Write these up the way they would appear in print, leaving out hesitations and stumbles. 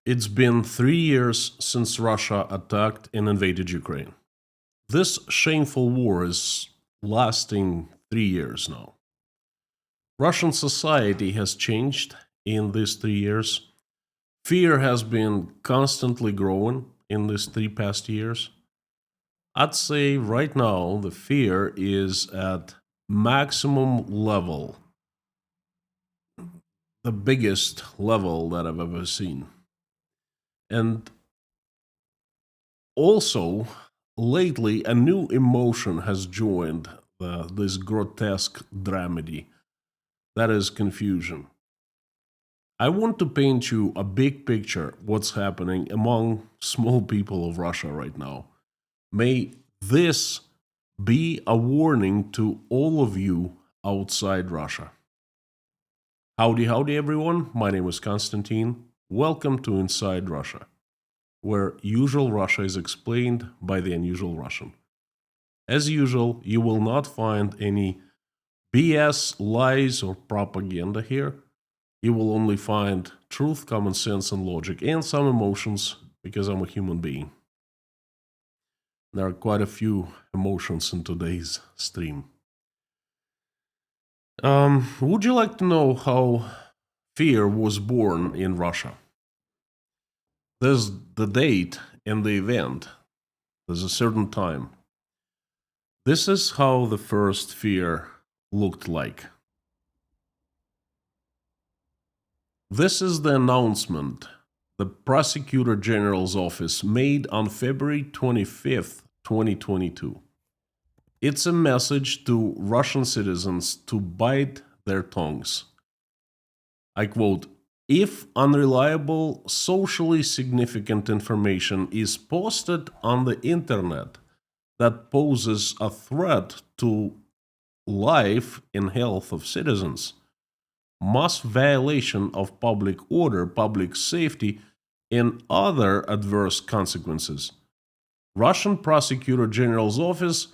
It's been 3 years since Russia attacked and invaded Ukraine. This shameful war is lasting 3 years now. Russian society has changed in these 3 years. Fear has been constantly growing in these three past years. I'd say right now the fear is at maximum level, the biggest level that I've ever seen. And also, lately, a new emotion has joined this grotesque dramedy. That is confusion. I want to paint you a big picture what's happening among small people of Russia right now. May this be a warning to all of you outside Russia. Howdy, howdy, everyone. My name is Konstantin. Welcome to Inside Russia, where usual Russia is explained by the unusual Russian. As usual, you will not find any BS, lies, or propaganda here. You will only find truth, common sense, and logic, and some emotions, because I'm a human being. There are quite a few emotions in today's stream. Would you like to know how fear was born in Russia? There's the date and the event. There's a certain time. This is how the first fear looked like. This is the announcement the Prosecutor General's office made on February 25th, 2022. It's a message to Russian citizens to bite their tongues. I quote, if unreliable, socially significant information is posted on the internet that poses a threat to life and health of citizens, mass violation of public order, public safety, and other adverse consequences, Russian Prosecutor General's office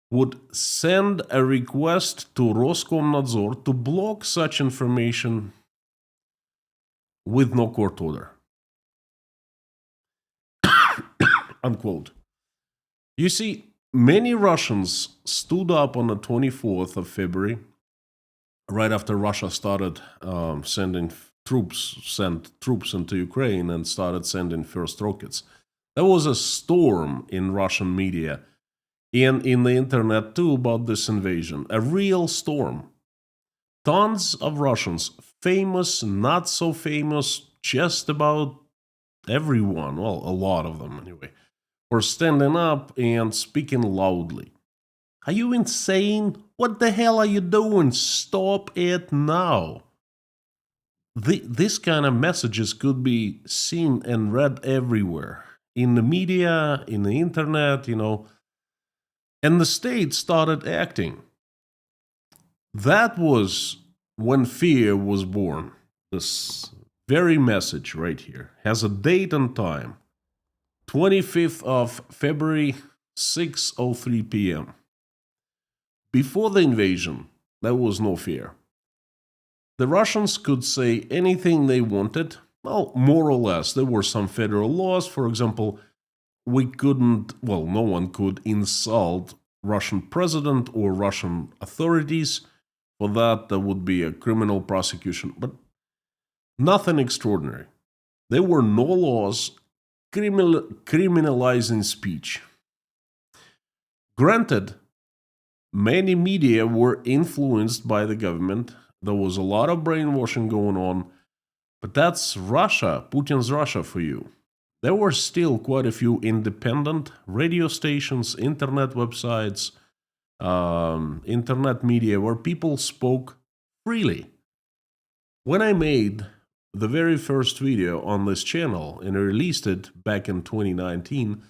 would send a request to Roskomnadzor to block such information with no court order. Unquote. You see, many Russians stood up on the 24th of February, right after Russia started sent troops into Ukraine and started sending first rockets. There was a storm in Russian media and in the internet too about this invasion, a real storm. Tons of Russians, famous, not so famous, just about everyone, well, a lot of them anyway, were standing up and speaking loudly. Are you insane? What the hell are you doing? Stop it now. This kind of messages could be seen and read everywhere, in the media, in the internet, and the state started acting. That was when fear was born. This very message right here has a date and time. 25th of February, 6:03 p.m. Before the invasion, there was no fear. The Russians could say anything they wanted. Well, more or less. There were some federal laws. For example, no one could insult Russian president or Russian authorities. For that, there would be a criminal prosecution. But nothing extraordinary. There were no laws criminalizing speech. Granted, many media were influenced by the government. There was a lot of brainwashing going on. But that's Russia, Putin's Russia for you. There were still quite a few independent radio stations, internet websites, internet media where people spoke freely. When I made the very first video on this channel and I released it back in 2019,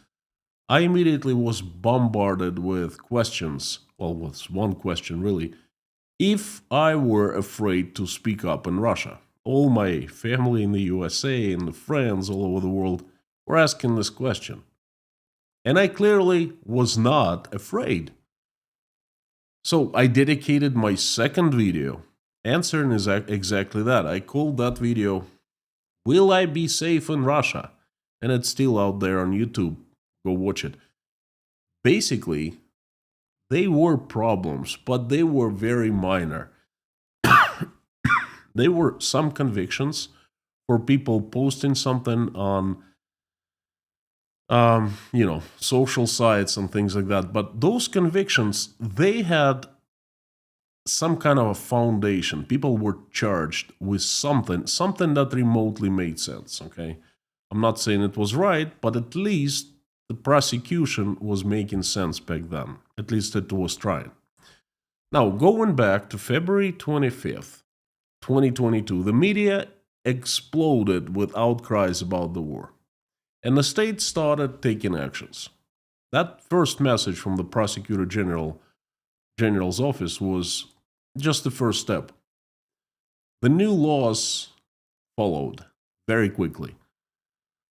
I immediately was bombarded with questions. Well, what's one question really? If I were afraid to speak up in Russia. All my family in the USA and friends all over the world were asking this question. And I clearly was not afraid. So I dedicated my second video answering exactly that. I called that video, Will I be safe in Russia? And it's still out there on YouTube. Go watch it. Basically, they were problems, but they were very minor. There were some convictions for people posting something on, social sites and things like that. But those convictions, they had some kind of a foundation. People were charged with something that remotely made sense. Okay, I'm not saying it was right, but at least the prosecution was making sense back then. At least it was trying. Now, going back to February 25th, 2022, the media exploded with outcries about the war, and the state started taking actions. That first message from the prosecutor general's office was just the first step. The new laws followed very quickly.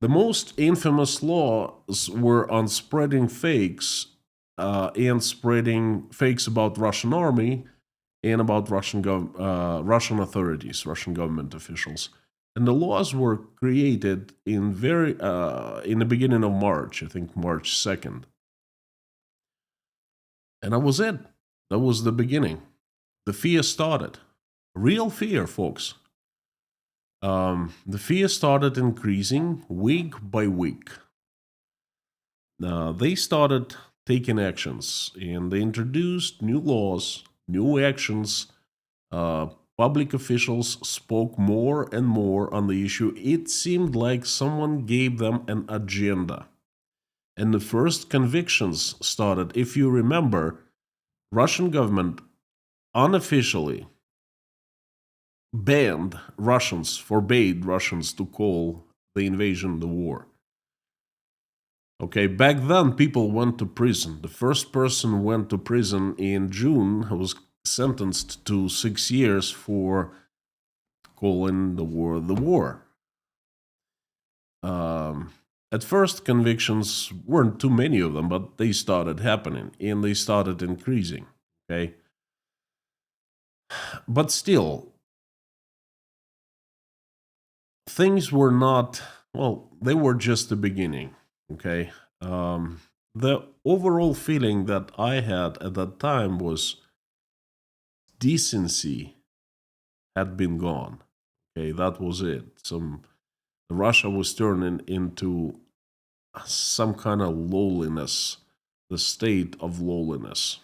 The most infamous laws were on spreading fakes and spreading fakes about Russian army and about Russian authorities, Russian government officials. And the laws were created in the beginning of March, I think March 2nd. And that was it. That was the beginning. The fear started. Real fear, folks. The fear started increasing week by week. They started taking actions, and they introduced new laws, new actions. Public officials spoke more and more on the issue. It seemed like someone gave them an agenda. And the first convictions started. If you remember, Russian government unofficially forbade Russians to call the invasion the war. Okay, back then people went to prison. The first person went to prison in June was sentenced to 6 years for calling the war the war. At first, convictions weren't too many of them, but they started happening and they started increasing. Okay, but still, things were not, well, they were just the beginning. Okay, the overall feeling that I had at that time was decency had been gone. Okay, that was it. Russia was turning into some kind of lowliness, the state of lowliness.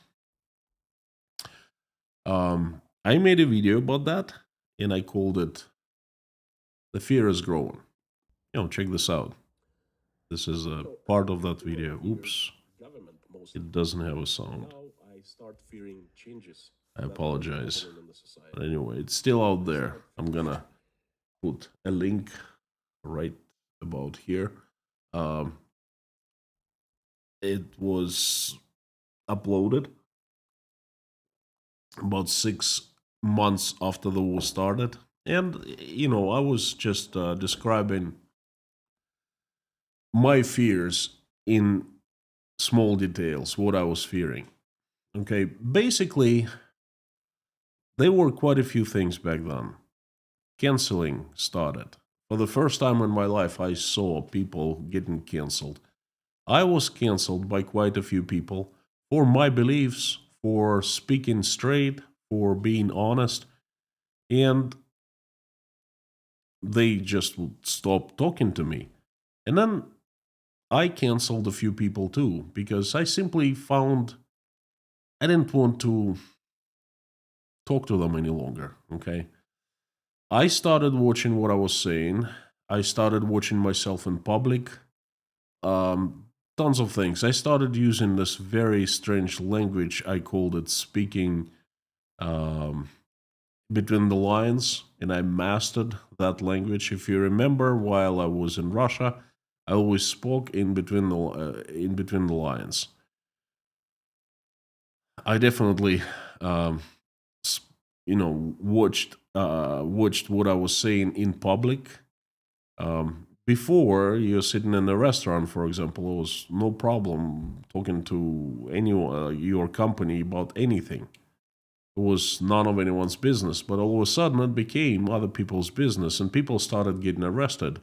I made a video about that, and I called it "The Fear Is Growing." Check this out. This is a part of that video. Oops, it doesn't have a sound. I apologize. But anyway, it's still out there. I'm gonna put a link right about here. It was uploaded about 6 months after the war started. And, I was just describing my fears in small details, what I was fearing. Okay, basically, there were quite a few things back then. Canceling started. For the first time in my life, I saw people getting canceled. I was canceled by quite a few people for my beliefs, for speaking straight, for being honest, and they just would stop talking to me. And then I canceled a few people too, because I simply found I didn't want to talk to them any longer, okay? I started watching what I was saying. I started watching myself in public. Tons of things. I started using this very strange language. I called it speaking between the lines, and I mastered that language. If you remember, while I was in Russia, I always spoke in between the lines. I definitely, watched what I was saying in public. Before, you're sitting in a restaurant, for example, it was no problem talking to anyone, your company, about anything. It was none of anyone's business, but all of a sudden it became other people's business, and people started getting arrested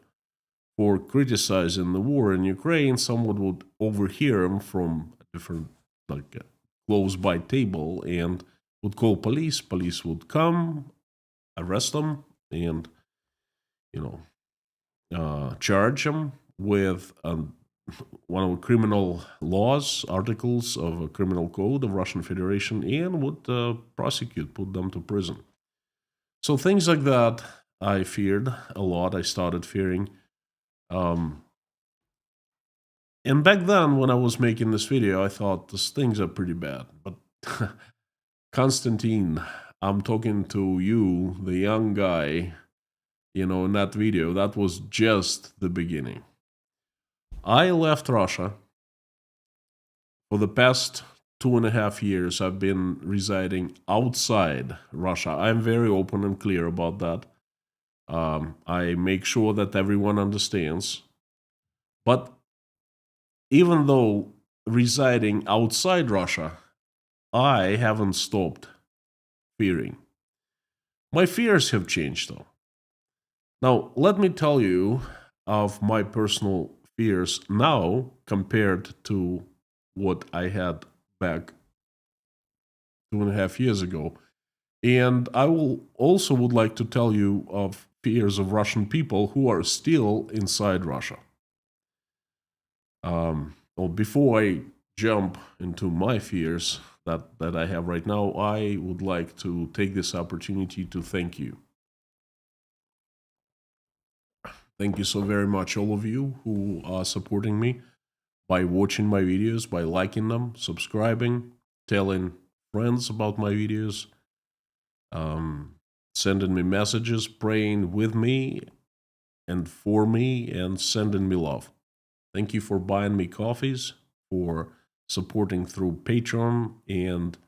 for criticizing the war in Ukraine. Someone would overhear them from a different, like, close by table and would call police. Police would come, arrest them, and, you know, charge them with one of the criminal laws, articles of a criminal code of Russian Federation, and would prosecute, put them to prison. So things like that I feared a lot. I started fearing. And back then, when I was making this video, I thought these things are pretty bad. But Konstantin, I'm talking to you, the young guy, you know, in that video. That was just the beginning. I left Russia. For the past 2.5 years, I've been residing outside Russia. I'm very open and clear about that. I make sure that everyone understands. But even though residing outside Russia, I haven't stopped fearing. My fears have changed, though. Now, let me tell you of my personal fears now compared to what I had back 2.5 years ago. And I will also would like to tell you of fears of Russian people who are still inside Russia. Well, before I jump into my fears that I have right now, I would like to take this opportunity to thank you. Thank you so very much, all of you who are supporting me by watching my videos, by liking them, subscribing, telling friends about my videos, sending me messages, praying with me and for me, and sending me love. Thank you for buying me coffees, for supporting through Patreon and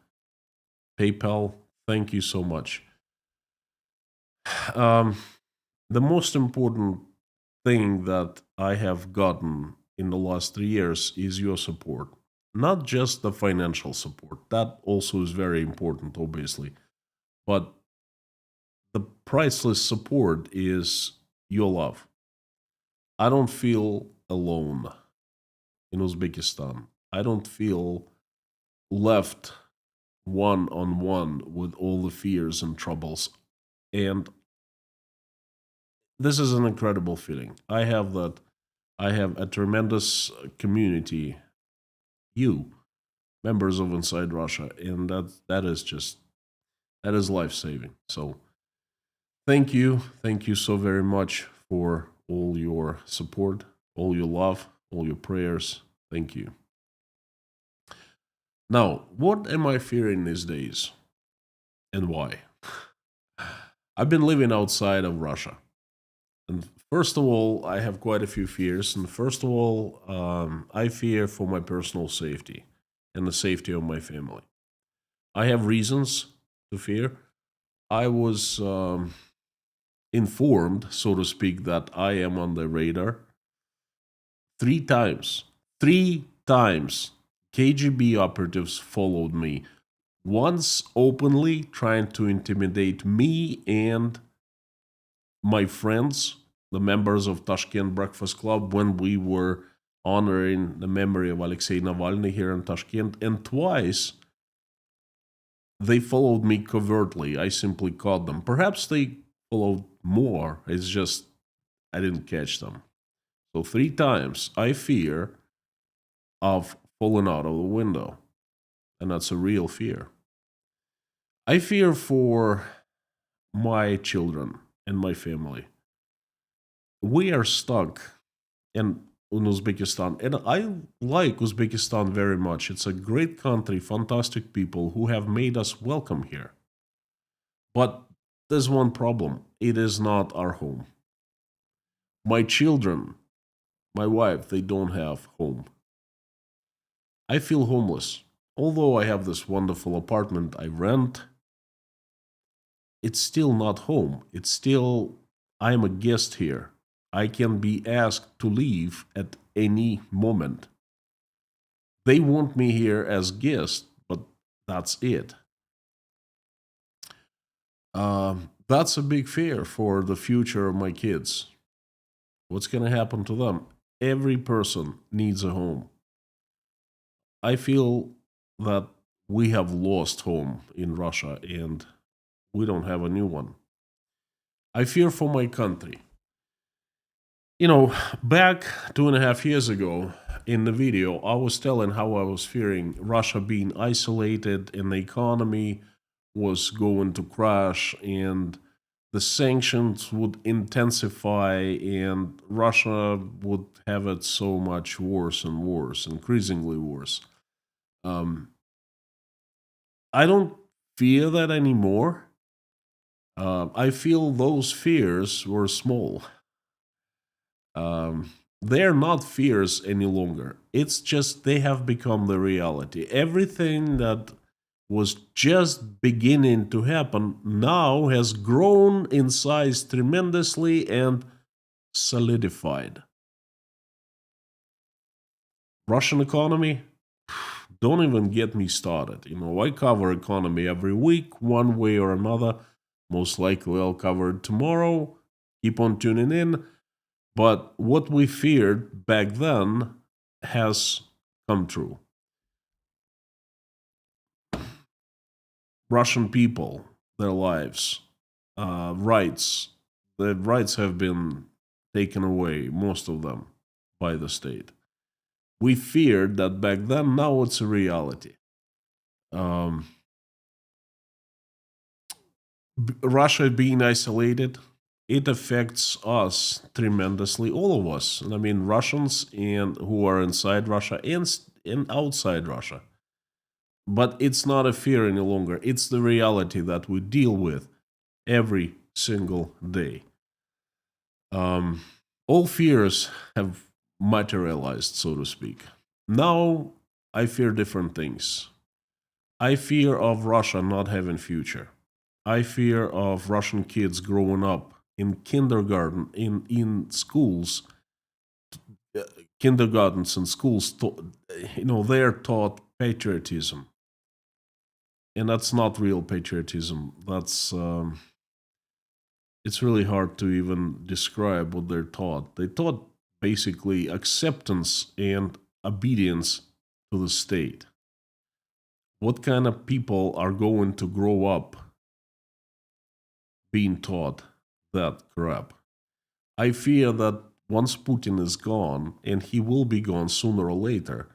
PayPal. Thank you so much. The most important thing that I have gotten in the last 3 years is your support. Not just the financial support. That also is very important, obviously. But the priceless support is your love. I don't feel alone in Uzbekistan. I don't feel left one-on-one with all the fears and troubles. And this is an incredible feeling. I have that. I have a tremendous community, you, members of Inside Russia, and that is life-saving. So thank you so very much for all your support, all your love, all your prayers. Thank you. Now, what am I fearing these days, and why? I've been living outside of Russia, and first of all, I have quite a few fears. And first of all, I fear for my personal safety and the safety of my family. I have reasons to fear. I was informed, so to speak, that I am on the radar 3 times. 3 times KGB operatives followed me. Once openly trying to intimidate me and my friends, the members of Tashkent Breakfast Club, when we were honoring the memory of Alexei Navalny here in Tashkent. And twice they followed me covertly. I simply caught them. Perhaps they followed more. It's just I didn't catch them. So 3 times I fear of falling out of the window. And that's a real fear. I fear for my children and my family. We are stuck in Uzbekistan, and I like Uzbekistan very much. It's a great country, fantastic people who have made us welcome here. But there's one problem. It is not our home. My children, my wife, they don't have home. I feel homeless. Although I have this wonderful apartment I rent, it's still not home. It's still, I'm a guest here. I can be asked to leave at any moment. They want me here as guest, but that's it. That's a big fear for the future of my kids. What's going to happen to them? Every person needs a home. I feel that we have lost home in Russia and we don't have a new one. I fear for my country. You know, back 2.5 years ago in the video, I was telling how I was fearing Russia being isolated and the economy was going to crash and the sanctions would intensify and Russia would have it so much worse and worse, increasingly worse. I don't fear that anymore. I feel those fears were small. They're not fears any longer. It's just they have become the reality. Everything that was just beginning to happen now has grown in size tremendously and solidified. Russian economy, don't even get me started. You know, I cover economy every week, one way or another. Most likely I'll cover it tomorrow. Keep on tuning in. But what we feared back then has come true. Russian people, their lives, rights, their rights have been taken away, most of them, by the state. We feared that back then, now it's a reality. Um, Russia being isolated, it affects us tremendously, all of us. I mean, Russians and who are inside Russia and outside Russia. But it's not a fear any longer. It's the reality that we deal with every single day. Um, all fears have materialized, so to speak. Now I fear different things. I fear of Russia not having future. I fear of Russian kids growing up in kindergarten, in schools, kindergartens and schools. They're taught patriotism, and that's not real patriotism. It's really hard to even describe what they're taught. They taught basically acceptance and obedience to the state. What kind of people are going to grow up being taught that crap? I fear that once Putin is gone, and he will be gone sooner or later,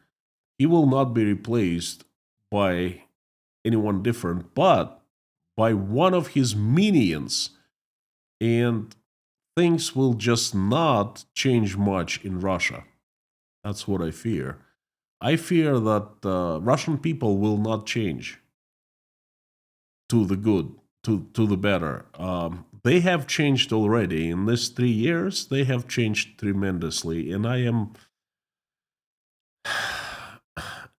he will not be replaced by anyone different, but by one of his minions. And things will just not change much in Russia. That's what I fear. I fear that Russian people will not change to the good, to the better. They have changed already. In these 3 years, they have changed tremendously. And I am.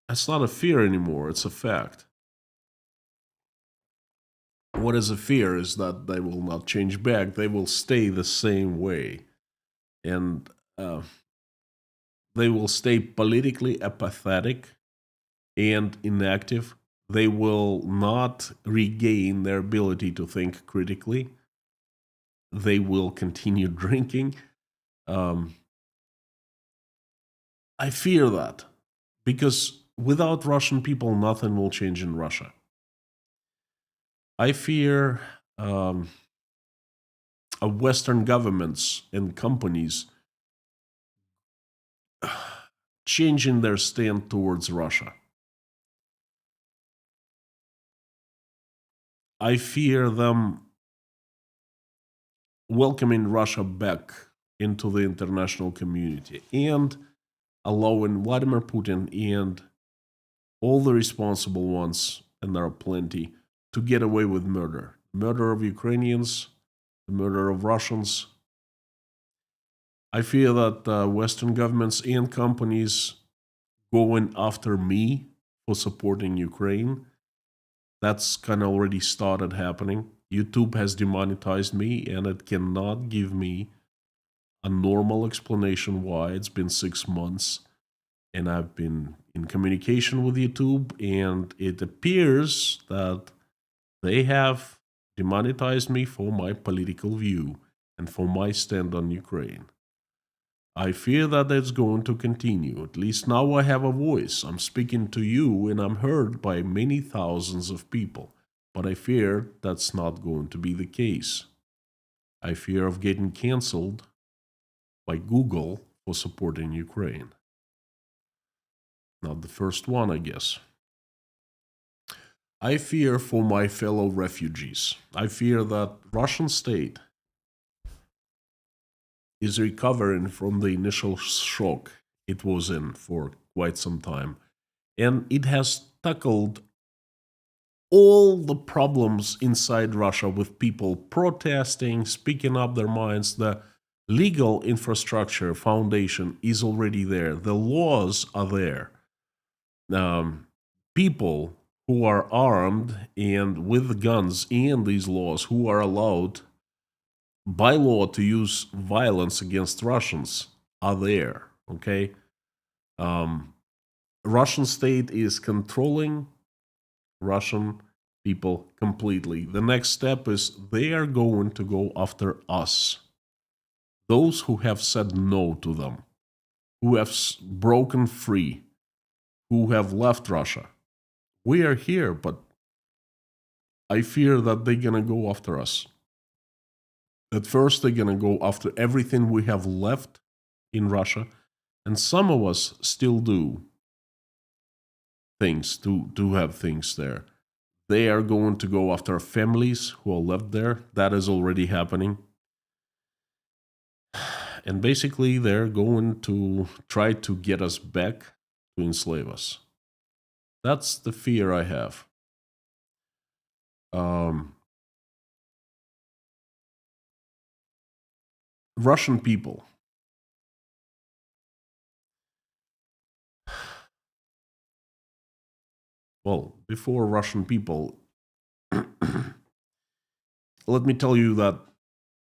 It's not a fear anymore, it's a fact. What is a fear is that they will not change back, they will stay the same way. And they will stay politically apathetic and inactive. They will not regain their ability to think critically. They will continue drinking. I fear that because without Russian people, nothing will change in Russia. I fear Western governments and companies changing their stand towards Russia. I fear them welcoming Russia back into the international community and allowing Vladimir Putin and all the responsible ones, and there are plenty, to get away with murder. Murder of Ukrainians, the murder of Russians. I fear that Western governments and companies going after me for supporting Ukraine. That's kind of already started happening. YouTube has demonetized me, and it cannot give me a normal explanation why. It's been 6 months, and I've been in communication with YouTube, and it appears that they have demonetized me for my political view and for my stand on Ukraine. I fear that it's going to continue. At least now I have a voice. I'm speaking to you and I'm heard by many thousands of people. But I fear that's not going to be the case. I fear of getting canceled by Google for supporting Ukraine. Not the first one, I guess. I fear for my fellow refugees. I fear that Russian state is recovering from the initial shock it was in for quite some time. And it has tackled all the problems inside Russia with people protesting, speaking up their minds. The legal infrastructure foundation is already there. The laws are there. People who are armed and with guns and these laws who are allowed by law to use violence against Russians are there. Okay, Russian state is controlling Russian people completely. The next step is they are going to go after us, those who have said no to them, who have broken free, who have left Russia. We are here, but I fear that they're gonna go after us. At first, they're gonna go after everything we have left in Russia, and some of us still do things to have things there. They are going to go after families who are left there. That is already happening. And basically, they're going to try to get us back to enslave us. That's the fear I have. Russian people. Well, before Russian people, let me tell you that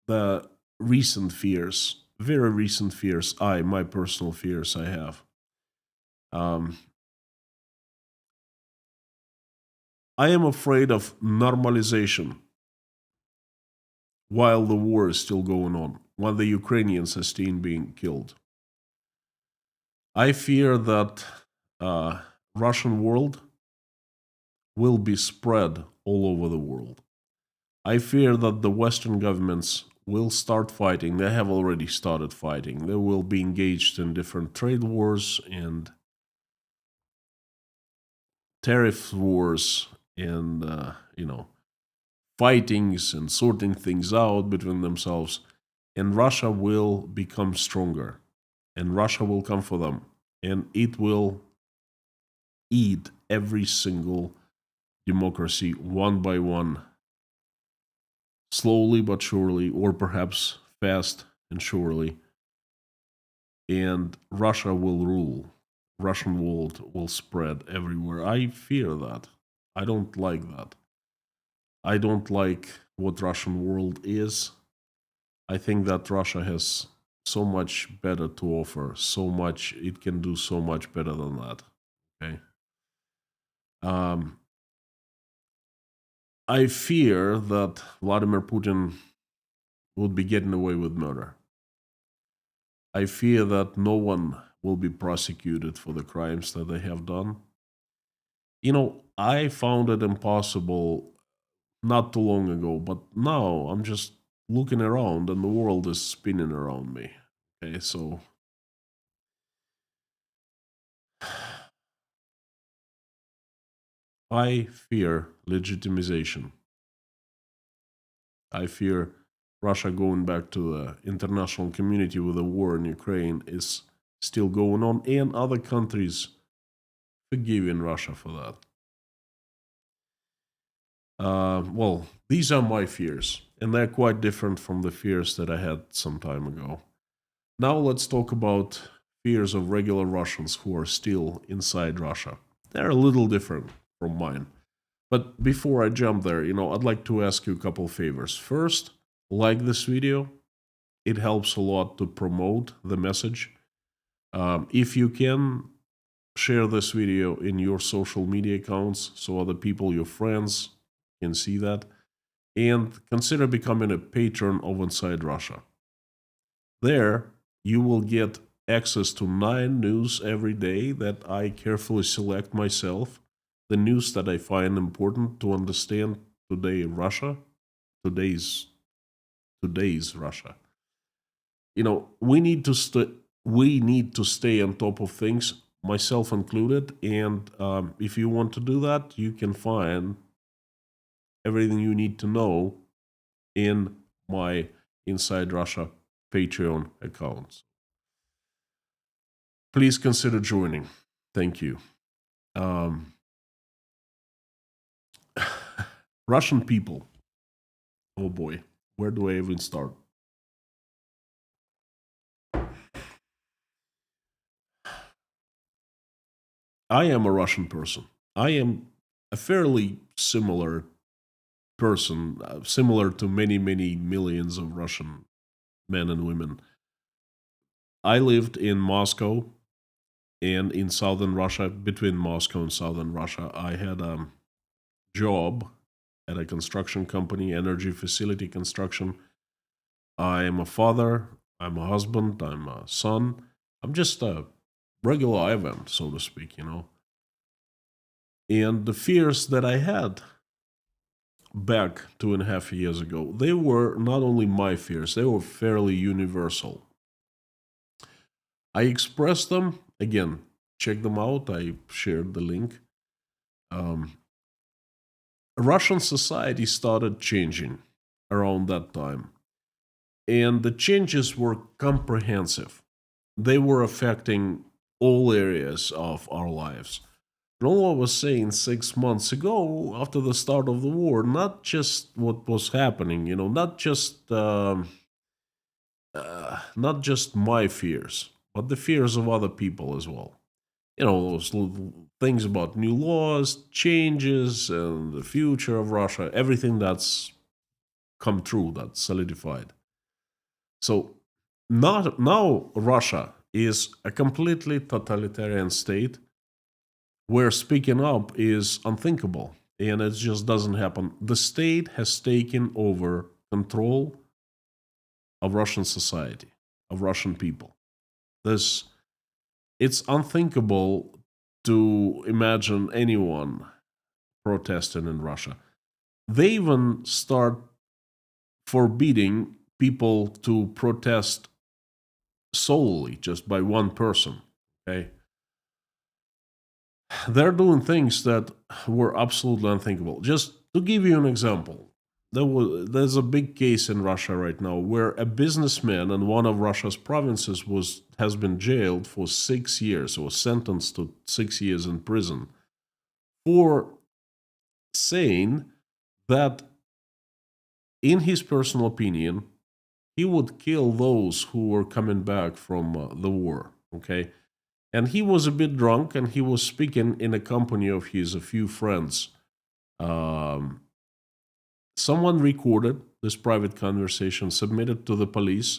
the recent fears, very recent fears, my personal fears I have. I am afraid of normalization while the war is still going on, while the Ukrainians are still being killed. I fear that Russian world will be spread all over the world. I fear that the Western governments will start fighting. They have already started fighting. They will be engaged in different trade wars and tariff wars and, fightings and sorting things out between themselves. And Russia will become stronger. And Russia will come for them. And it will eat every single democracy one by one, slowly but surely, or perhaps fast and surely. And Russia will rule. Russian world will spread everywhere. I fear that. I don't like that. I don't like what Russian world is. I think that Russia has so much better to offer, so much, it can do so much better than that. Okay. I fear that Vladimir Putin would be getting away with murder. I fear that no one will be prosecuted for the crimes that they have done. I found it impossible not too long ago, but now I'm just looking around and the world is spinning around me. Okay, so I fear legitimization. I fear Russia going back to the international community with the war in Ukraine is still going on, and other countries forgiving Russia for that. Well, these are my fears, and they're quite different from the fears that I had some time ago. Now let's talk about fears of regular Russians who are still inside Russia. They're a little different from mine. But before I jump there, I'd like to ask you a couple favors. First, like this video. It helps a lot to promote the message. If you can, share this video in your social media accounts so other people, your friends, can see that. and consider becoming a patron of Inside Russia. There, you will get access to 9 news every day that I carefully select myself, the news that I find important to understand today Russia, today's today's Russia. We need to stay on top of things, myself included. And if you want to do that, you can find everything you need to know in my Inside Russia Patreon accounts. Please consider joining. Thank you. Um, Russian people. Oh boy, where do I even start? I am a Russian person. I am a fairly similar person, similar to many, many millions of Russian men and women. I lived in Moscow and in southern Russia, between Moscow and southern Russia. I had a job at a construction company, energy facility construction. I am a father, I'm a husband, I'm a son. I'm just a regular Ivan, so to speak. And the fears that I had back 2.5 years ago, they were not only my fears, they were fairly universal. I expressed them. Again, check them out. I shared the link. Um, Russian society started changing around that time. And the changes were comprehensive. They were affecting all areas of our lives. And all I was saying 6 months ago, after the start of the war, not just what was happening, not just my fears, but the fears of other people as well. Those little things about new laws, changes, and the future of Russia, everything that's come true, that's solidified. So not now Russia is a completely totalitarian state where speaking up is unthinkable and it just doesn't happen. The state has taken over control of Russian society, of Russian people. This It's unthinkable to imagine anyone protesting in Russia. They even start forbidding people to protest solely just by one person. Okay, they're doing things that were absolutely unthinkable. Just to give you an example, there's a big case in Russia right now where a businessman in one of Russia's provinces has been jailed for 6 years, or sentenced to 6 years in prison, for saying that, in his personal opinion, he would kill those who were coming back from the war. Okay, and he was a bit drunk, and he was speaking in a company of his a few friends. Um, Someone recorded this private conversation, submitted to the police.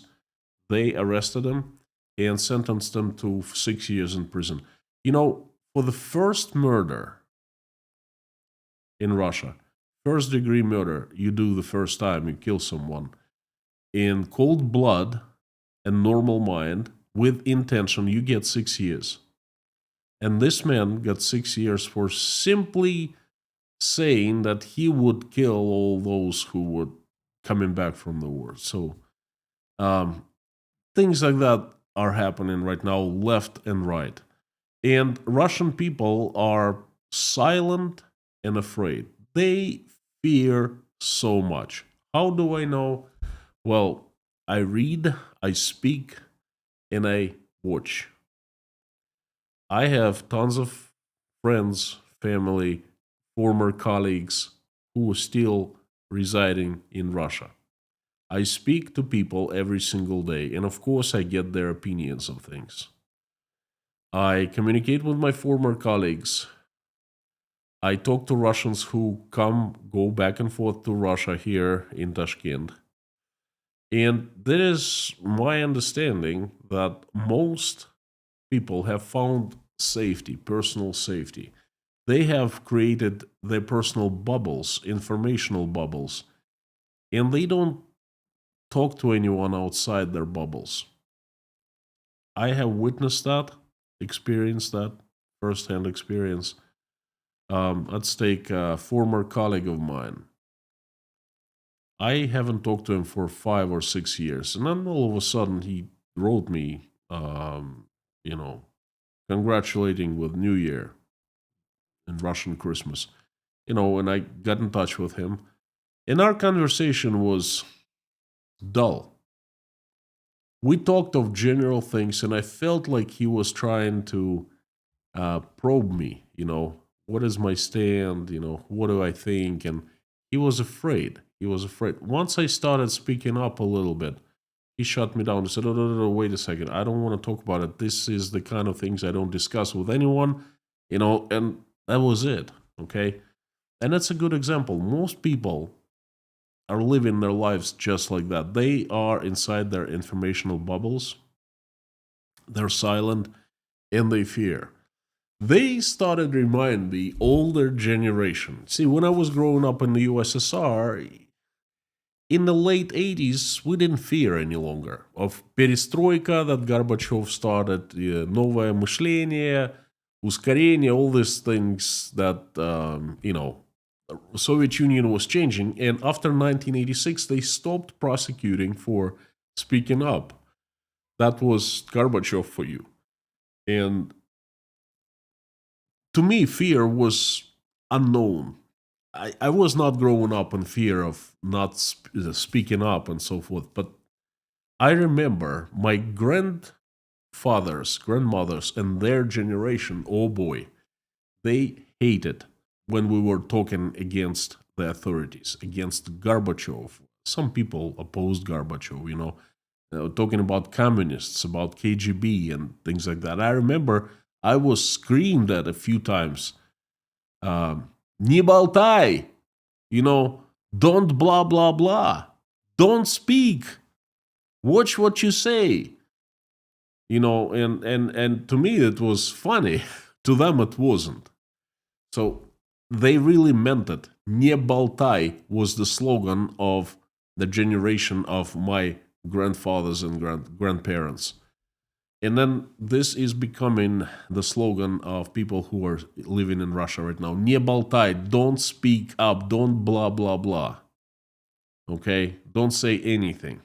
They arrested him and sentenced him to 6 years in prison. For the first murder in Russia, first degree murder, you do the first time you kill someone in cold blood and normal mind with intention, you get 6 years. And this man got 6 years for simply saying that he would kill all those who were coming back from the war. So um, things like that are happening right now, left and right. And Russian people are silent and afraid. They fear so much. How do I know? Well, I read, I speak, and I watch. I have tons of friends, family, former colleagues who are still residing in Russia. I speak to people every single day, and of course, I get their opinions of things. I communicate with my former colleagues. I talk to Russians who go back and forth to Russia here in Tashkent. And there is my understanding that most people have found safety, personal safety. They have created their personal bubbles, informational bubbles, and they don't talk to anyone outside their bubbles. I have witnessed that, experienced that, first-hand experience. Let's take a former colleague of mine. I haven't talked to him for 5 or 6 years, and then all of a sudden he wrote me, you know, congratulating with New Year and Russian Christmas. And I got in touch with him, and our conversation was dull. We talked of general things, and I felt like he was trying to probe me. What is my stand? What do I think? And he was afraid. He was afraid. Once I started speaking up a little bit, he shut me down and said, "Oh, no, no, no, wait a second. I don't want to talk about it. This is the kind of things I don't discuss with anyone." And that was it. Okay. And that's a good example. Most people are living their lives just like that. They are inside their informational bubbles. They're silent and they fear. They started to remind the older generation. See, when I was growing up in the USSR, in the late 80s, we didn't fear any longer of perestroika that Gorbachev started, новое мышление, ускорение, all these things that, Soviet Union was changing. And after 1986, they stopped prosecuting for speaking up. That was Gorbachev for you. And to me, fear was unknown. I was not growing up in fear of not speaking up and so forth. But I remember my grandfathers, grandmothers, and their generation, oh boy, they hated when we were talking against the authorities, against Gorbachev. Some people opposed Gorbachev, talking about communists, about KGB and things like that. I remember I was screamed at a few times. Не болтай, don't blah, blah, blah. Don't speak. Watch what you say. And to me it was funny. To them it wasn't. So they really meant it. Не болтай was the slogan of the generation of my grandfathers and grandparents. And then this is becoming the slogan of people who are living in Russia right now. Не болтай, don't speak up, don't blah, blah, blah. Okay? Don't say anything.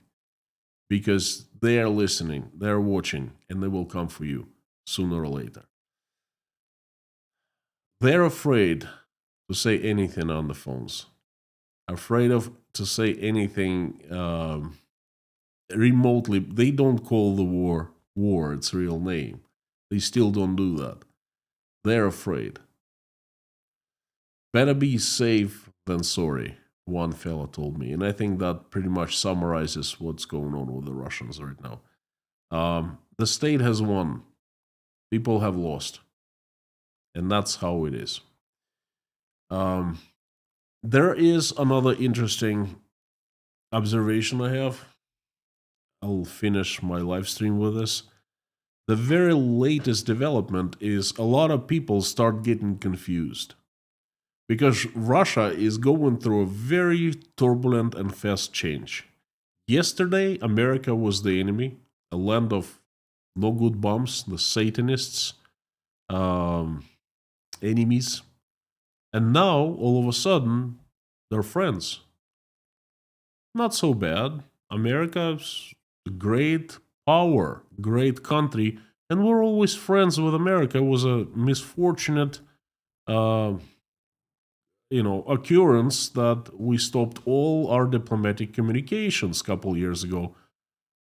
Because they are listening, they are watching, and they will come for you sooner or later. They're afraid to say anything on the phones. Afraid of to say anything remotely. They don't call the war its real name. They still don't do that. They're afraid. Better be safe than sorry, one fella told me. And I think that pretty much summarizes what's going on with the Russians right now. The state has won. People have lost. And that's how it is. There is another interesting observation I have. I'll finish my live stream with this. The very latest development is a lot of people start getting confused because Russia is going through a very turbulent and fast change. Yesterday, America was the enemy, a land of no good bombs, the Satanists, enemies. And now, all of a sudden, they're friends. Not so bad. America's a great power, great country, and we're always friends with America. It was a misfortunate, occurrence that we stopped all our diplomatic communications a couple years ago.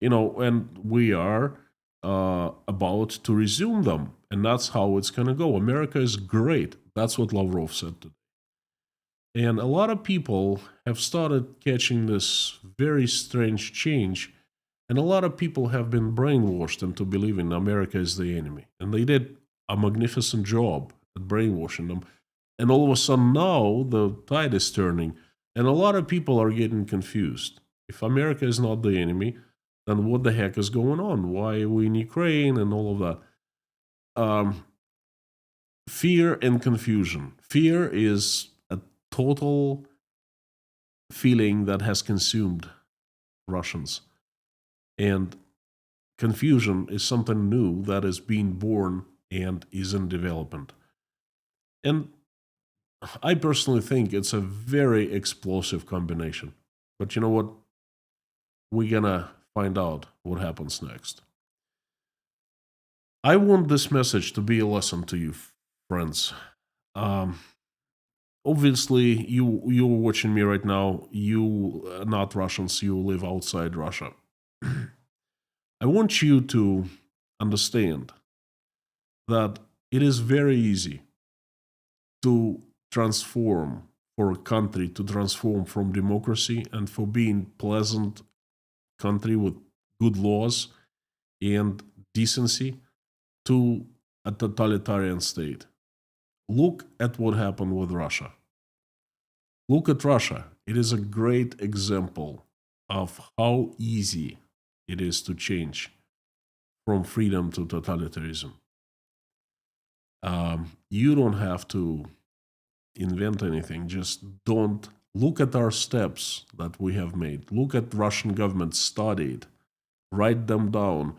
And we are about to resume them, and that's how it's going to go. America is great. That's what Lavrov said today. And a lot of people have started catching this very strange change, and a lot of people have been brainwashed into believing America is the enemy. And they did a magnificent job at brainwashing them. And all of a sudden now the tide is turning, and a lot of people are getting confused. If America is not the enemy, then what the heck is going on? Why are we in Ukraine and all of that? Fear and confusion. Fear is a total feeling that has consumed Russians. And confusion is something new that is being born and is in development. And I personally think it's a very explosive combination. But you know what? We're gonna find out what happens next. I want this message to be a lesson to you, friends. Um, Obviously, you're watching me right now. You are not Russians. You live outside Russia. I want you to understand that it is very easy to transform for a country to transform from democracy and for being pleasant country with good laws and decency to a totalitarian state. Look at what happened with Russia. Look at Russia. It is a great example of how easy it is to change from freedom to totalitarianism. You don't have to invent anything. Just don't look at our steps that we have made. Look at Russian government studied, write them down,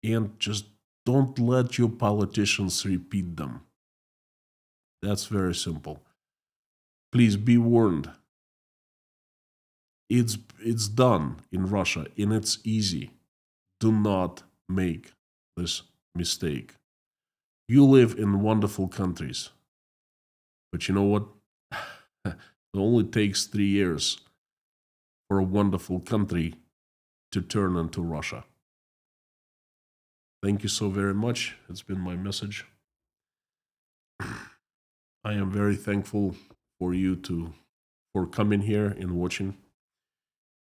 and just don't let your politicians repeat them. That's very simple. Please be warned. It's done in Russia and it's easy. Do not make this mistake. You live in wonderful countries. But you know what? It only takes 3 years for a wonderful country to turn into Russia. Thank you so very much. It's been my message. I am very thankful for you for coming here and watching,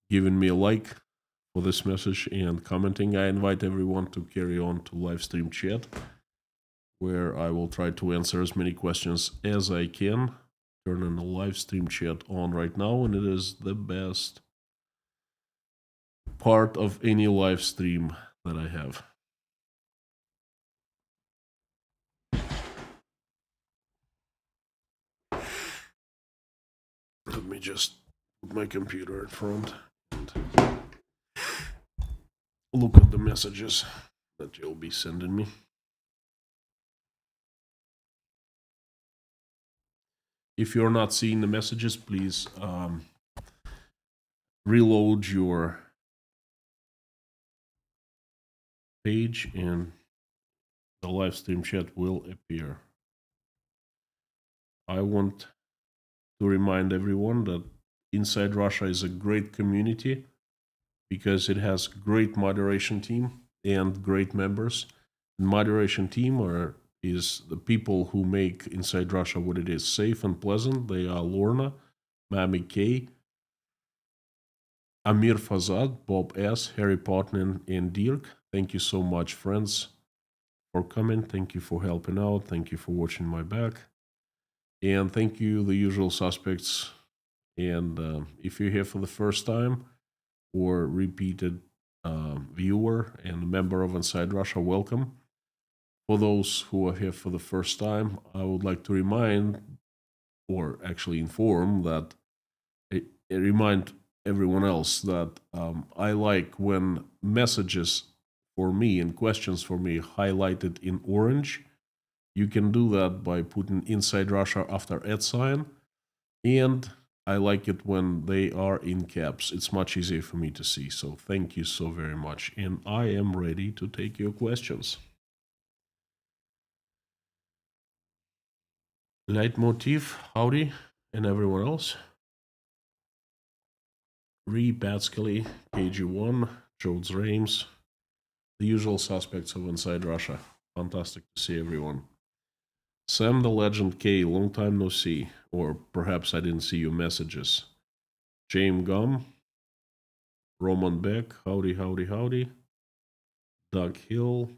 giving me a like for this message and commenting. I invite everyone to carry on to live stream chat, where I will try to answer as many questions as I can. Turning the live stream chat on right now, and it is the best part of any live stream that I have. Let me just put my computer in front and look at the messages that you'll be sending me. If you're not seeing the messages, please reload your page and the live stream chat will appear. I want to remind everyone that Inside Russia is a great community because it has great moderation team and great members. The moderation team is the people who make Inside Russia what it is, safe and pleasant. They are Lorna, Mami K, Amir Fazad, Bob S, Harry Potnin, and Dirk. Thank you so much, friends, for coming. Thank you for helping out. Thank you for watching my back. And thank you, the usual suspects. And if you're here for the first time or repeated viewer and a member of Inside Russia, welcome. For those who are here for the first time, I would like to remind, or actually inform, that remind everyone else that I like when messages for me and questions for me highlighted in orange. You can do that by putting Inside Russia after @ and I like it when they are in caps. It's much easier for me to see. So thank you so very much. And I am ready to take your questions. Leitmotif, howdy, and everyone else. Ree Batskelly, KG1, Jodes Rames, the usual suspects of Inside Russia. Fantastic to see everyone. Sam the Legend K, long time no see. Or perhaps I didn't see your messages. James Gum, Roman Beck, howdy, howdy, howdy. Doug Hill,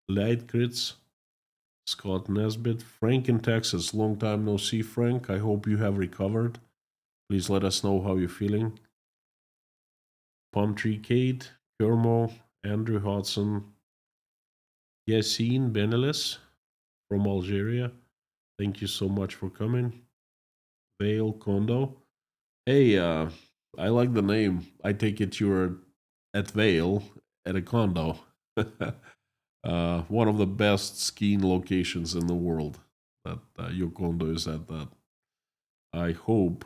Lightgrits, Scott Nesbitt, Frank in Texas, long time no see, Frank. I hope you have recovered. Please let us know how you're feeling. Palm Tree Kate, Kermo, Andrew Hodson, Yassine Benelis from Algeria. Thank you so much for coming. Vale Kondo, Hey, I like the name. I take it you're at Vale at a condo. One of the best skiing locations in the world. That your condo is at that. I hope.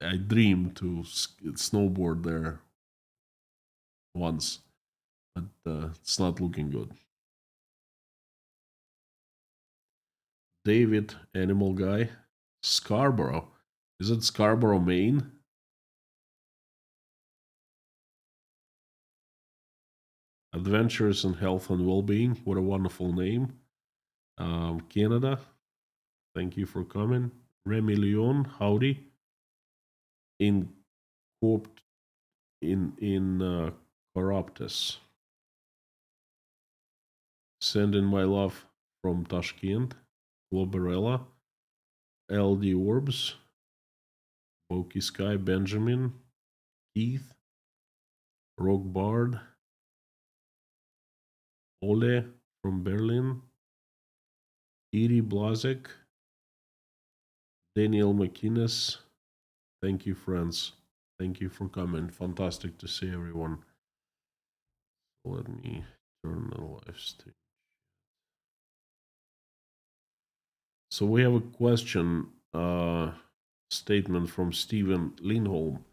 I dream to snowboard there once, but it's not looking good. David, animal guy, Scarborough. Is it Scarborough, Maine? Adventures in Health and Well-being. What a wonderful name. Canada. Thank you for coming. Remy Leon, howdy. In Corpt in Corruptus. Sending my love from Tashkent. Globarella. LD Orbs. Boki Sky, Benjamin. Keith. Rock Bard. Ole from Berlin. Iri Blazek. Daniel McInnes. Thank you, friends. Thank you for coming. Fantastic to see everyone. Let me turn the live stream. So we have a question statement from Stephen Lindholm.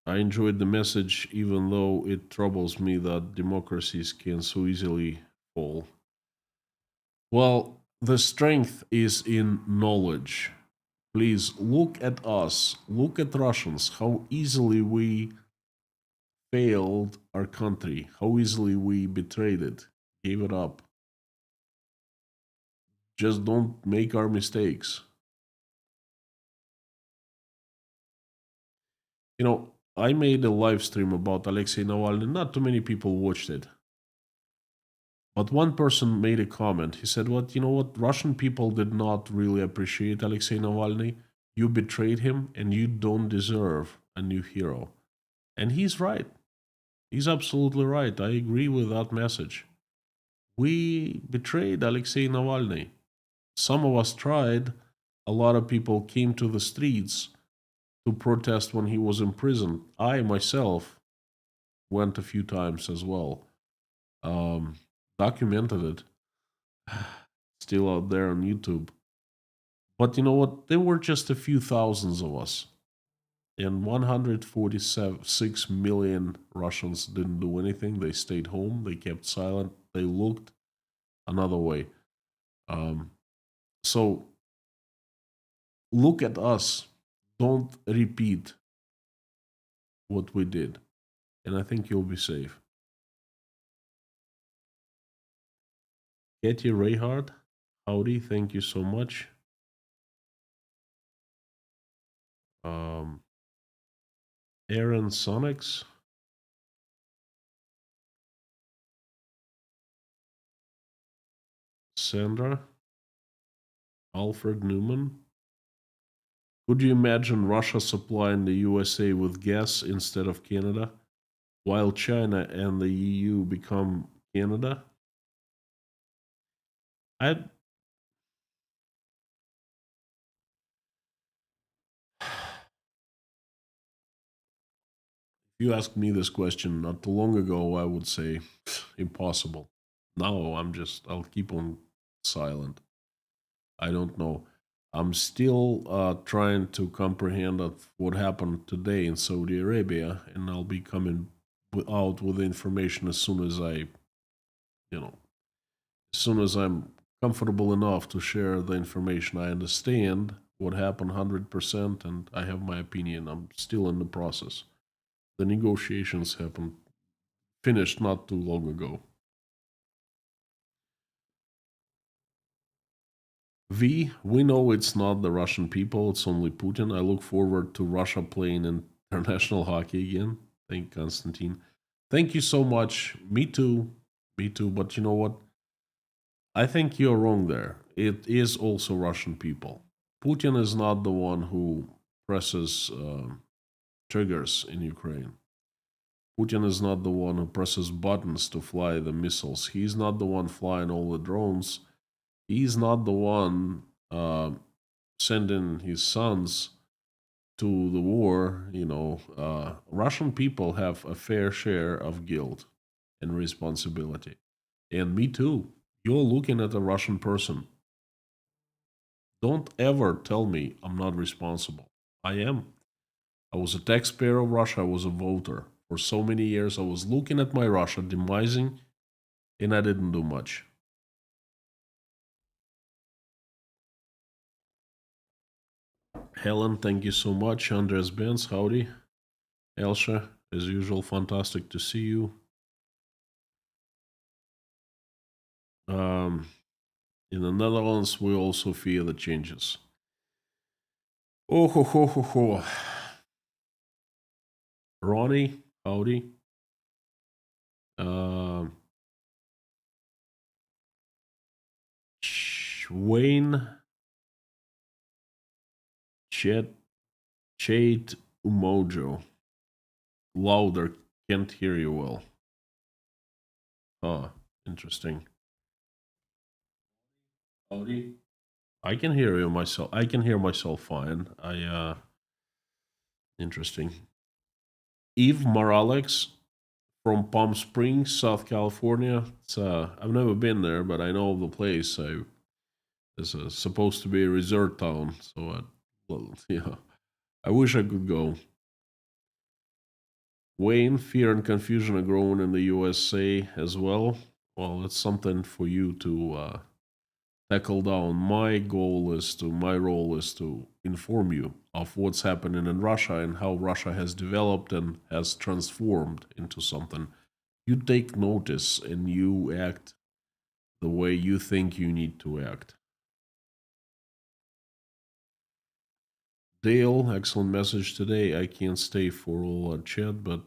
I enjoyed the message, even though it troubles me that democracies can so easily fall. Well, the strength is in knowledge. Please look at us, look at Russians, how easily we failed our country, how easily we betrayed it, gave it up. Just don't make our mistakes. You know, I made a live stream about Alexei Navalny. Not too many people watched it. But one person made a comment. He said, "What, you know what? Russian people did not really appreciate Alexei Navalny. You betrayed him and you don't deserve a new hero." And he's right. He's absolutely right. I agree with that message. We betrayed Alexei Navalny. Some of us tried. A lot of people came to the streets to protest when he was in prison. I myself went a few times as well. Um, Documented it. Still out there on YouTube. But you know what? There were just a few thousands of us. And 146 million Russians didn't do anything. They stayed home. They kept silent. They looked another way. Um, so look at us. Don't repeat what we did. And I think you'll be safe. Katie Rayhard, howdy. Thank you so much. Um, Aaron Sonics. Sandra. Alfred Newman. Could you imagine Russia supplying the USA with gas instead of Canada, while China and the EU become Canada? I, if you asked me this question not too long ago, I would say impossible. Now I'll keep on silent. I don't know. I'm still trying to comprehend what happened today in Saudi Arabia, and I'll be coming out with the information as soon as you know, as soon as I'm comfortable enough to share the information. I understand what happened 100%, and I have my opinion. I'm still in the process. The negotiations happened, finished not too long ago. We know it's not the Russian people, it's only Putin. I look forward to Russia playing international hockey again. Thank Konstantin. Thank you so much. Me too. Me too. But you know what? I think you're wrong there. It is also Russian people. Putin is not the one who presses triggers in Ukraine. Putin is not the one who presses buttons to fly the missiles. He's not the one flying all the drones. He's not the one sending his sons to the war, Russian people have a fair share of guilt and responsibility. And me too. You're looking at a Russian person. Don't ever tell me I'm not responsible. I am. I was a taxpayer of Russia. I was a voter. For so many years, I was looking at my Russia demising, and I didn't do much. Helen, thank you so much. Andres Benz, howdy. Elsha, as usual, fantastic to see you. Um, in the Netherlands, we also fear the changes. Oh ho ho ho ho. Ronnie, howdy. Um, Wayne, Chet, Chade, Umojo. Louder, can't hear you well. Huh, interesting. Howdy. I can hear you myself. I can hear myself fine. Interesting. Eve Morales from Palm Springs, South California. I've never been there, but I know the place. It's supposed to be a resort town, so yeah, I wish I could go. Wayne, fear and confusion are growing in the USA as well. Well, it's something for you to tackle down. My role is to inform you of what's happening in Russia and how Russia has developed and has transformed into something. You take notice and you act the way you think you need to act. Dale, excellent message today. I can't stay for all our chat, but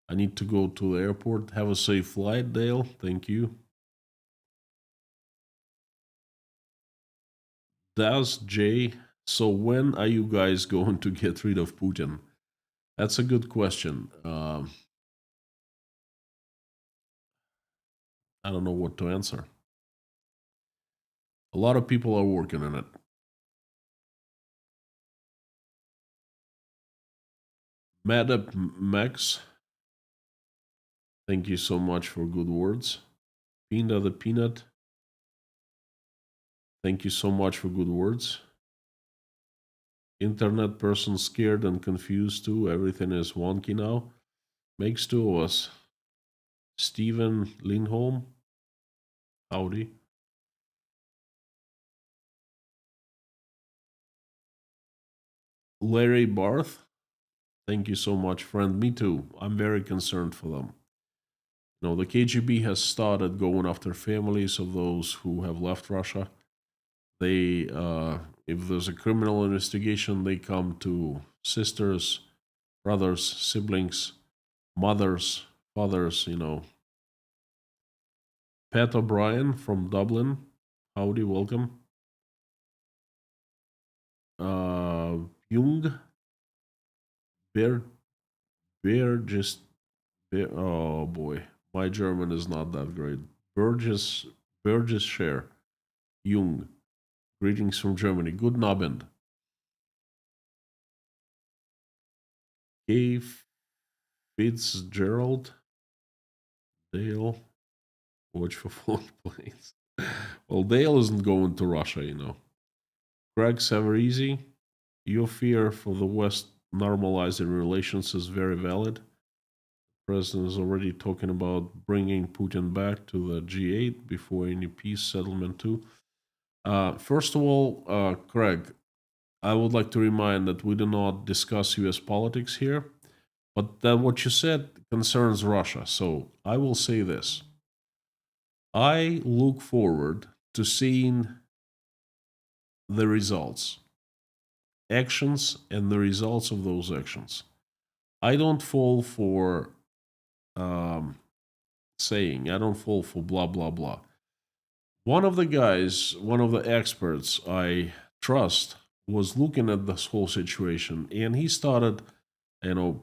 I need to go to the airport. Have a safe flight, Dale. Thank you. Das J. So when are you guys going to get rid of Putin? That's a good question. I don't know what to answer. A lot of people are working on it. Madap Max, thank you so much for good words. Pinda the Peanut, thank you so much for good words. Internet person scared and confused too. Everything is wonky now. Makes two of us. Stephen Lindholm, howdy. Larry Barth, thank you so much, friend. Me too. I'm very concerned for them. The KGB has started going after families of those who have left Russia. They, if there's a criminal investigation, they come to sisters, brothers, siblings, mothers, fathers. Pat O'Brien from Dublin, howdy, welcome. Jung, Bear, just oh boy, my German is not that great. Burgess Share, Jung, greetings from Germany. Good Abend. K. Fitzgerald, Dale, watch for phone planes. Well, Dale isn't going to Russia. Greg Savarese, your fear for the West normalizing relations is very valid. The president is already talking about bringing Putin back to the G8 before any peace settlement too. First of all, Craig, I would like to remind that we do not discuss U.S. politics here, but that what you said concerns Russia. So I will say this. I look forward to seeing the results, actions, and the results of those actions. I don't fall for saying, I don't fall for blah, blah, blah. One of the guys, one of the experts I trust, was looking at this whole situation and he started, you know,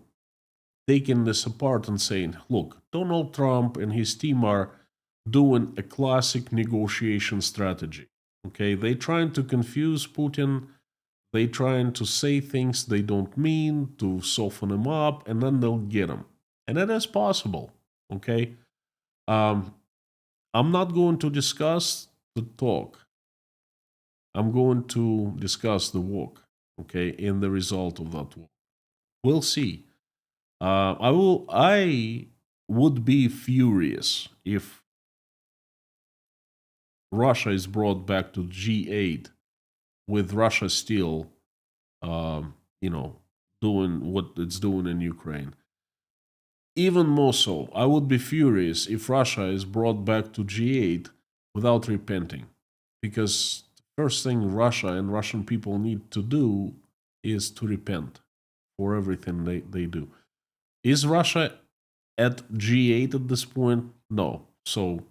taking this apart and saying, look, Donald Trump and his team are doing a classic negotiation strategy. Okay, they're trying to confuse Putin. They trying to say things they don't mean to soften them up, and then they'll get them. And that is possible. Okay. Um, I'm not going to discuss the talk. I'm going to discuss the walk. Okay, in the result of that walk, we'll see. I would be furious if Russia is brought back to G8 with Russia still, um, you know, doing what it's doing in Ukraine. Even more so, I would be furious if Russia is brought back to G8 without repenting. Because the first thing Russia and Russian people need to do is to repent for everything they do. Is Russia at G8 at this point? No. So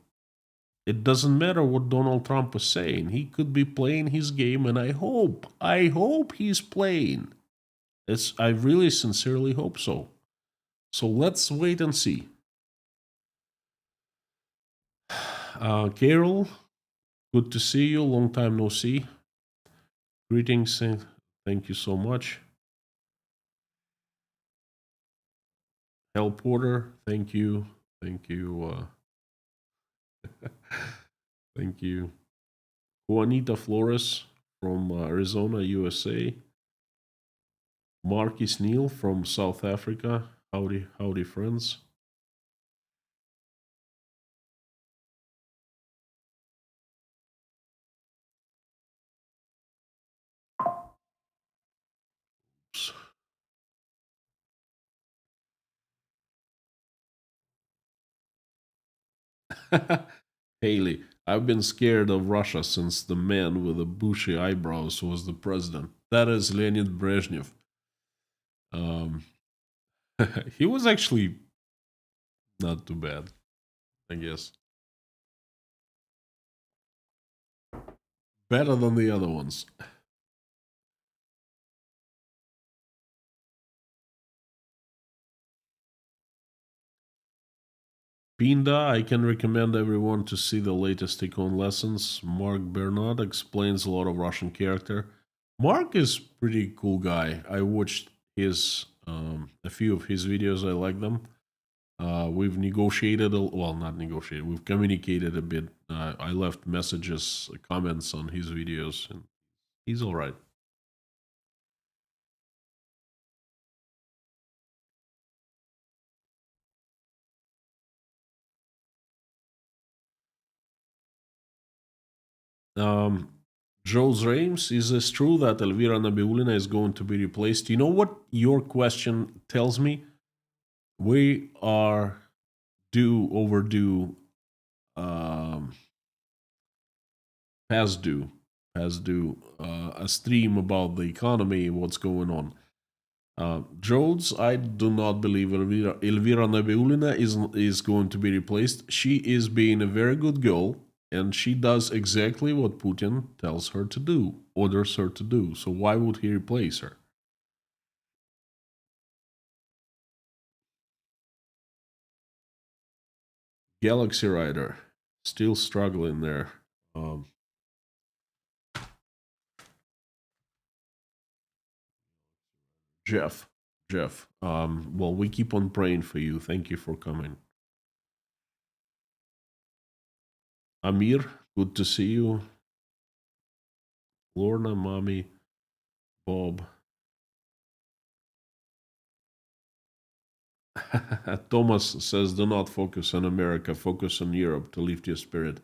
it doesn't matter what Donald Trump is saying. He could be playing his game, and I hope he's playing. I really sincerely hope so. So let's wait and see. Carol, good to see you. Long time no see. Greetings. Thank you so much. Hel Porter, thank you. Thank you. Thank you. Juanita Flores from Arizona, USA. Marcus Neal from South Africa. Howdy, howdy, friends. Haley, I've been scared of Russia since the man with the bushy eyebrows was the president. That is Leonid Brezhnev. Um, he was actually not too bad, I guess. Better than the other ones. Pinda, I can recommend everyone to see the latest Icon lessons. Mark Bernard explains a lot of Russian character. Mark is pretty cool guy. I watched his a few of his videos. I like them. We've negotiated, well, not negotiated. We've communicated a bit. I left messages, comments on his videos, and he's all right. Um, Joe's Reims, is this true that Elvira Nabiulina is going to be replaced? You know what your question tells me? We are overdue, um, past due, a stream about the economy, what's going on. Jones, I do not believe Elvira Nabiulina is going to be replaced. She is being a very good girl, and she does exactly what Putin tells her to do, orders her to do. So why would he replace her? Galaxy Rider, still struggling there. Um, Jeff, Jeff. Well, we keep on praying for you. Thank you for coming. Amir, good to see you. Lorna, mommy, Bob. Thomas says, do not focus on America, focus on Europe to lift your spirit.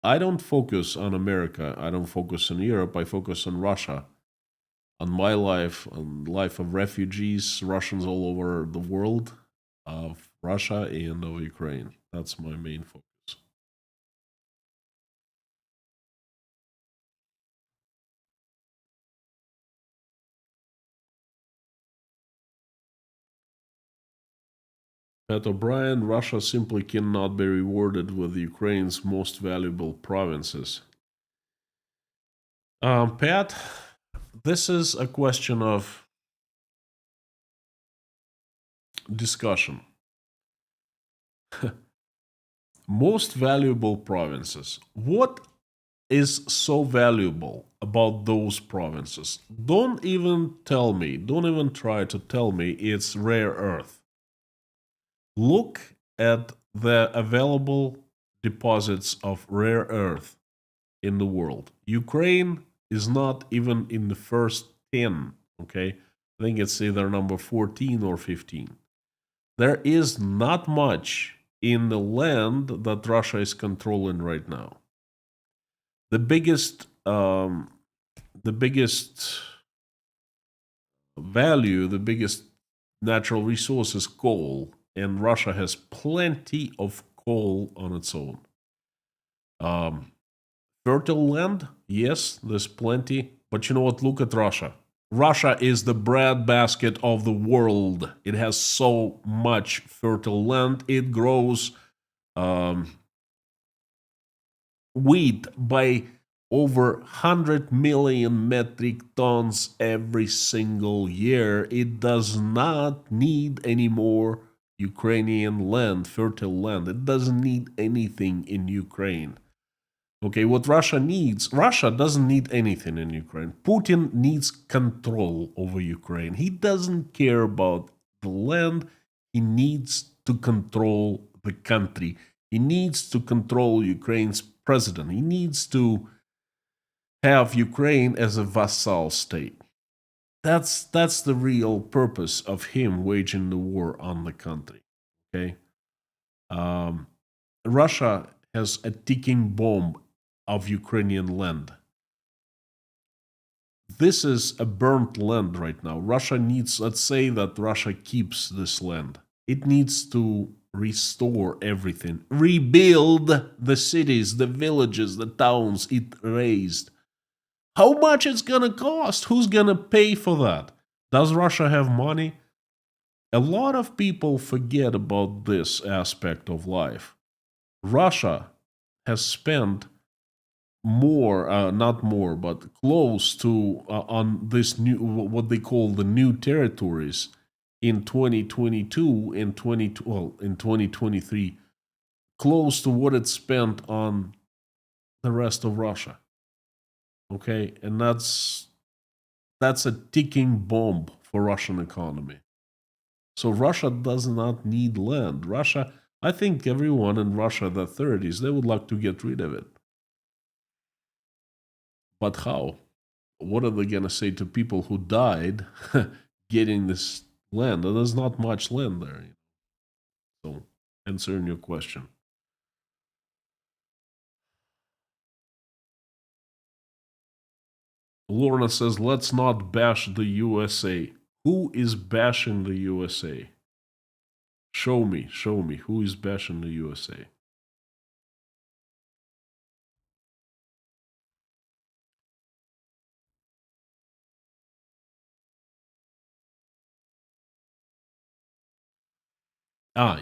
I don't focus on America. I don't focus on Europe. I focus on Russia, on my life, on the life of refugees, Russians all over the world, of Russia and of Ukraine. That's my main focus. Pat O'Brien, Russia simply cannot be rewarded with Ukraine's most valuable provinces. Pat, this is a question of discussion. Most valuable provinces. What is so valuable about those provinces. Don't even tell me, don't even try to tell me it's rare earth. Look at the available deposits of rare earth in the world. Ukraine is not even in the first 10, okay? I think it's either number 14 or 15. There is not much in the land that Russia is controlling right now. The biggest value, the biggest natural resource is coal, and Russia has plenty of coal on its own. Fertile land, yes, there's plenty, but you know what? Look at Russia. Russia is the breadbasket of the world. It has so much fertile land. It grows wheat by over 100 million metric tons every single year. It does not need any more Ukrainian land, fertile land. It doesn't need anything in Ukraine. Okay, what Russia needs, Russia doesn't need anything in Ukraine. Putin needs control over Ukraine. He doesn't care about the land. He needs to control the country. He needs to control Ukraine's president. He needs to have Ukraine as a vassal state. That's the real purpose of him waging the war on the country. Okay, Russia has a ticking bomb of Ukrainian land. This is a burnt land right now. Russia needs, let's say that Russia keeps this land. It needs to restore everything, rebuild the cities, the villages, the towns it razed. How much it's gonna cost? Who's gonna pay for that? Does Russia have money? A lot of people forget about this aspect of life. Russia has spent more, not more, but close to on this new, what they call the new territories in 2022 and in 2023, close to what it spent on the rest of Russia. Okay, and that's a ticking bomb for Russian economy. So Russia does not need land. Russia, I think everyone in Russia, the 30s, they would like to get rid of it. But how? What are they going to say to people who died getting this land? There's not much land there. So, answering your question. Lorna says, let's not bash the USA. Who is bashing the USA? Show me who is bashing the USA.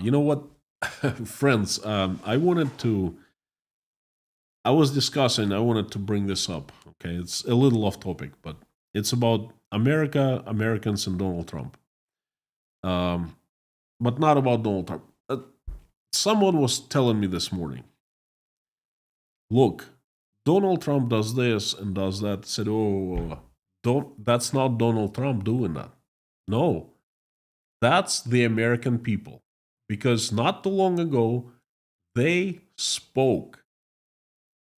You know what, friends? I wanted to. I was discussing. I wanted to bring this up. Okay, it's a little off topic, but it's about America, Americans, and Donald Trump. But not about Donald Trump. Someone was telling me this morning. Look, Donald Trump does this and does that. Said, oh, don't. That's not Donald Trump doing that. No, that's the American people. Because not too long ago, they spoke.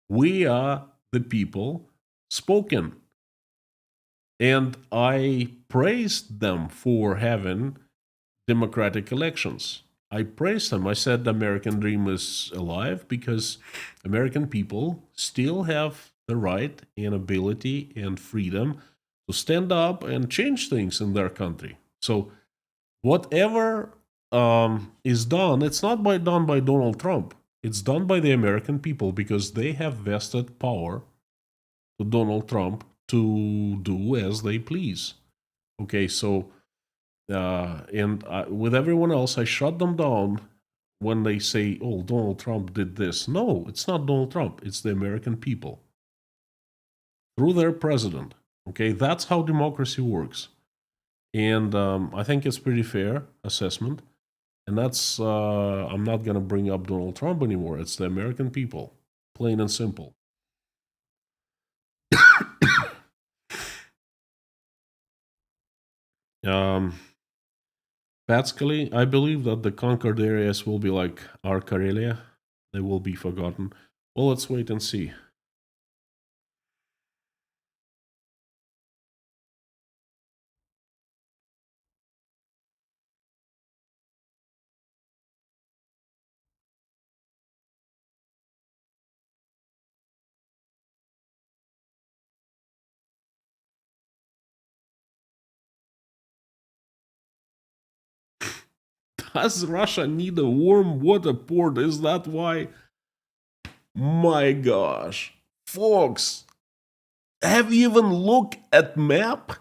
We are the people spoken. And I praised them for having democratic elections. I praised them. I said the American dream is alive because American people still have the right and ability and freedom to stand up and change things in their country. So whatever is done, it's not done by Donald Trump. It's done by the American people because they have vested power to Donald Trump to do as they please. Okay, so with everyone else, I shut them down when they say, "Oh, Donald Trump did this." No, it's not Donald Trump. It's the American people through their president. Okay, that's how democracy works, and I think it's pretty fair assessment. And that's I'm not gonna bring up Donald Trump anymore. It's the American people, plain and simple. Um, Basically, I believe that the conquered areas will be like our Karelia. They will be forgotten. Well, let's wait and see. Does Russia need a warm water port? Is that why? My gosh. Folks, have you even looked at map?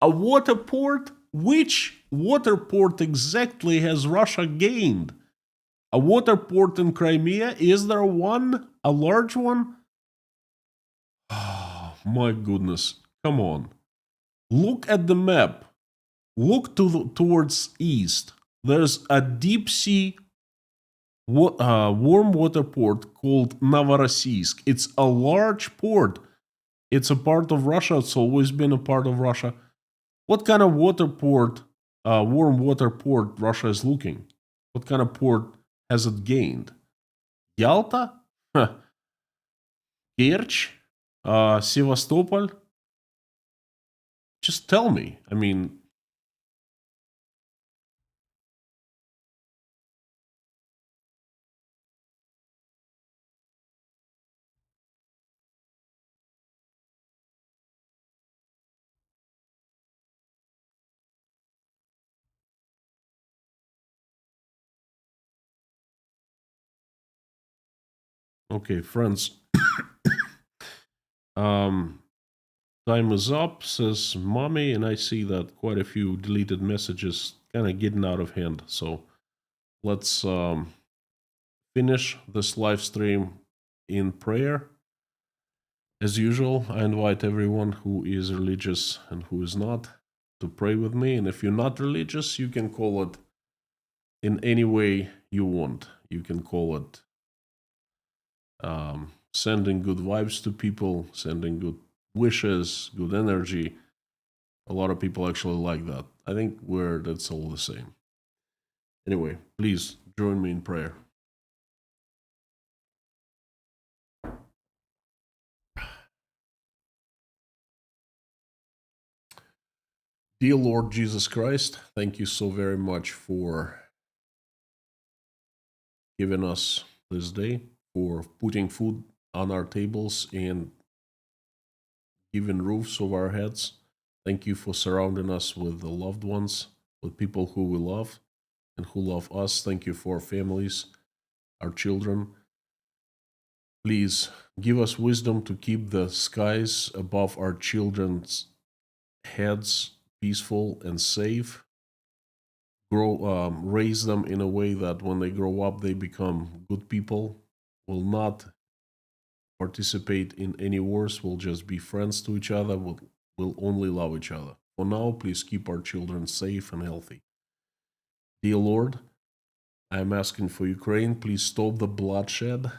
A water port? Which water port exactly has Russia gained? A water port in Crimea? Is there one? A large one? Oh, my goodness. Come on. Look at the map. Look towards east. There's a deep sea warm water port called Novorossiysk. It's a large port. It's a part of Russia. It's always been a part of Russia. What kind of water port, warm water port, Russia is looking? What kind of port has it gained? Yalta? Huh. Kerch? Sevastopol? Just tell me. I mean, okay, friends. um, Time is up, says mommy, and I see that quite a few deleted messages kind of getting out of hand. So let's finish this live stream in prayer. As usual, I invite everyone who is religious and who is not to pray with me. And if you're not religious, you can call it in any way you want. You can call it sending good vibes to people, sending good wishes, good energy. A lot of people actually like that. I think that's all the same. Anyway, please join me in prayer. Dear Lord Jesus Christ, thank you so very much for giving us this day, for putting food on our tables and giving roofs over our heads. Thank you for surrounding us with the loved ones, with people who we love and who love us. Thank you for our families, our children. Please give us wisdom to keep the skies above our children's heads peaceful and safe. Raise them in a way that when they grow up, they become good people, will not participate in any wars, will just be friends to each other, will only love each other. For now, please keep our children safe and healthy. Dear Lord, I am asking for Ukraine. Please stop the bloodshed.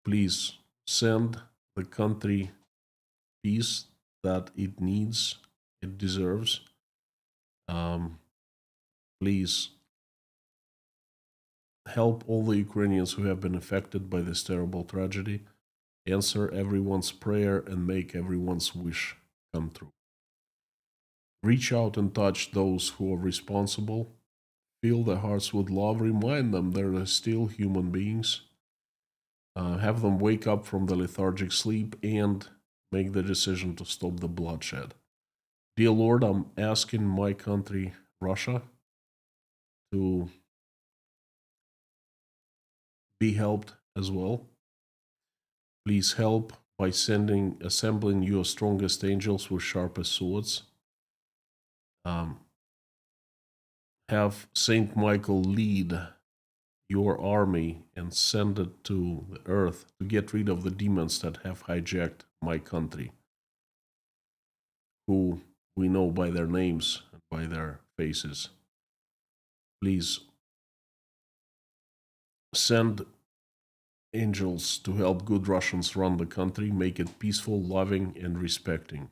Please send the country peace that it needs, it deserves. Um, please help all the Ukrainians who have been affected by this terrible tragedy. Answer everyone's prayer and make everyone's wish come true. Reach out and touch those who are responsible. Fill their hearts with love. Remind them they're still human beings. Have them wake up from the lethargic sleep and make the decision to stop the bloodshed. Dear Lord, I'm asking my country, Russia, to be helped as well. Please help by assembling your strongest angels with sharpest swords. Have Saint Michael lead your army and send it to the earth to get rid of the demons that have hijacked my country, who we know by their names and by their faces. Please send angels to help good Russians run the country, make it peaceful, loving, and respecting.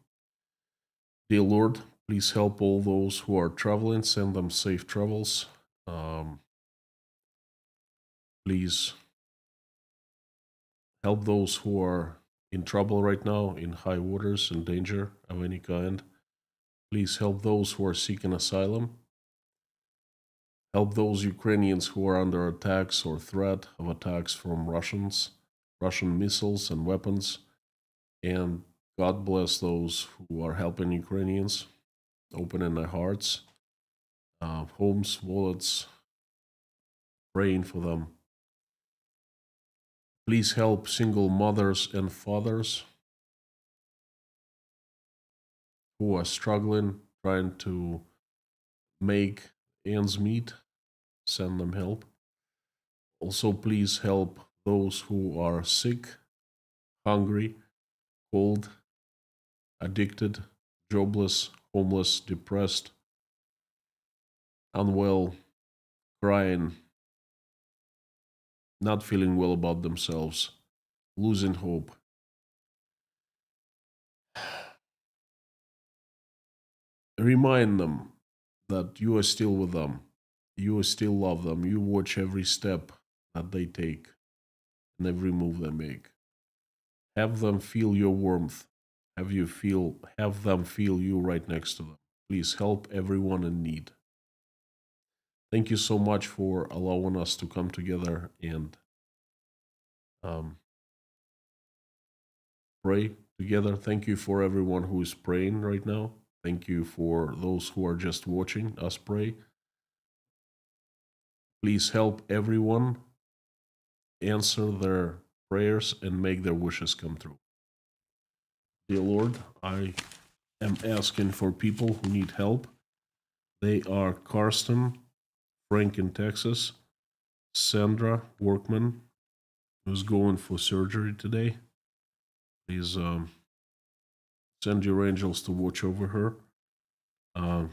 Dear Lord, please help all those who are traveling, send them safe travels. Please help those who are in trouble right now, in high waters, in danger of any kind. Please help those who are seeking asylum. Help those Ukrainians who are under attacks or threat of attacks from Russian missiles and weapons. And God bless those who are helping Ukrainians, opening their hearts, homes, wallets, praying for them. Please help single mothers and fathers who are struggling, trying to make ends meet. Send them help. Also, please help those who are sick, hungry, cold, addicted, jobless, homeless, depressed, unwell, crying, not feeling well about themselves, losing hope. Remind them that you are still with them. You still love them. You watch every step that they take and every move they make. Have them feel your warmth. Have them feel you right next to them. Please help everyone in need. Thank you so much for allowing us to come together and pray together. Thank you for everyone who is praying right now. Thank you for those who are just watching us pray. Please help everyone answer their prayers and make their wishes come true. Dear Lord, I am asking for people who need help. They are Karsten, Frank in Texas, Sandra Workman, who's going for surgery today. Please send your angels to watch over her.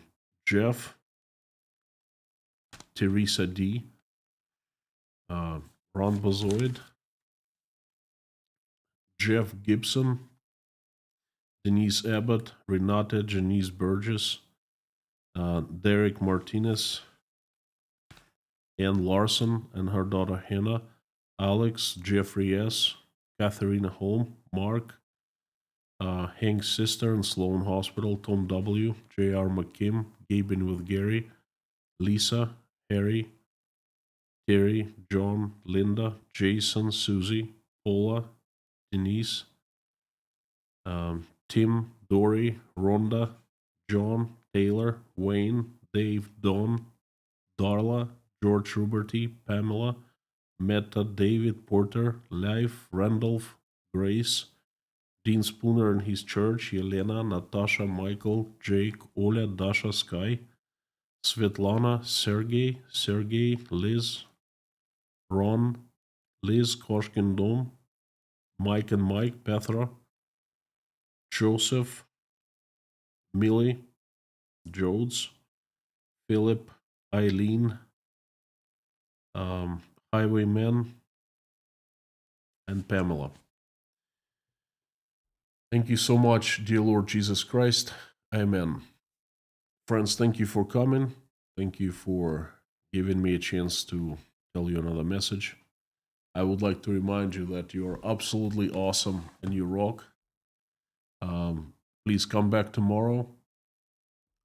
Jeff, Teresa D, Ron Bazoid, Jeff Gibson, Denise Abbott, Renata Janice Burgess, Derek Martinez, Ann Larson and her daughter Hannah, Alex, Jeffrey S., Katharina Holm, Mark, Hank's sister in Sloan Hospital, Tom W., J.R. McKim, Gabin with Gary, Lisa, Harry, Terry, John, Linda, Jason, Susie, Paula, Denise, Tim, Dory, Rhonda, John, Taylor, Wayne, Dave, Don, Darla, George Ruberty, Pamela, Meta, David, Porter, Leif, Randolph, Grace, Dean Spooner and his church, Yelena, Natasha, Michael, Jake, Oля, Dasha, Sky, Svetlana, Sergey, Liz, Ron, Liz, Koshkin Dom, Mike and Mike, Petra, Joseph, Millie, Jodes, Philip, Eileen, Highwayman, and Pamela. Thank you so much, dear Lord Jesus Christ. Amen. Friends, thank you for coming. Thank you for giving me a chance to tell you another message. I would like to remind you that you are absolutely awesome and you rock. Please come back tomorrow.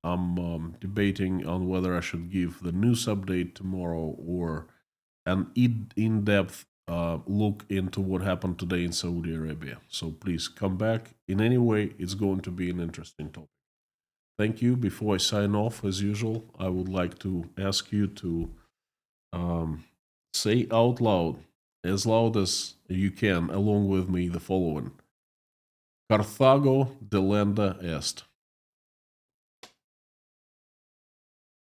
I'm debating on whether I should give the news update tomorrow or an in-depth look into what happened today in Saudi Arabia. So please come back. In any way, it's going to be an interesting topic. Thank you. Before I sign off, as usual, I would like to ask you to say out loud as you can, along with me, the following. Carthago delenda est.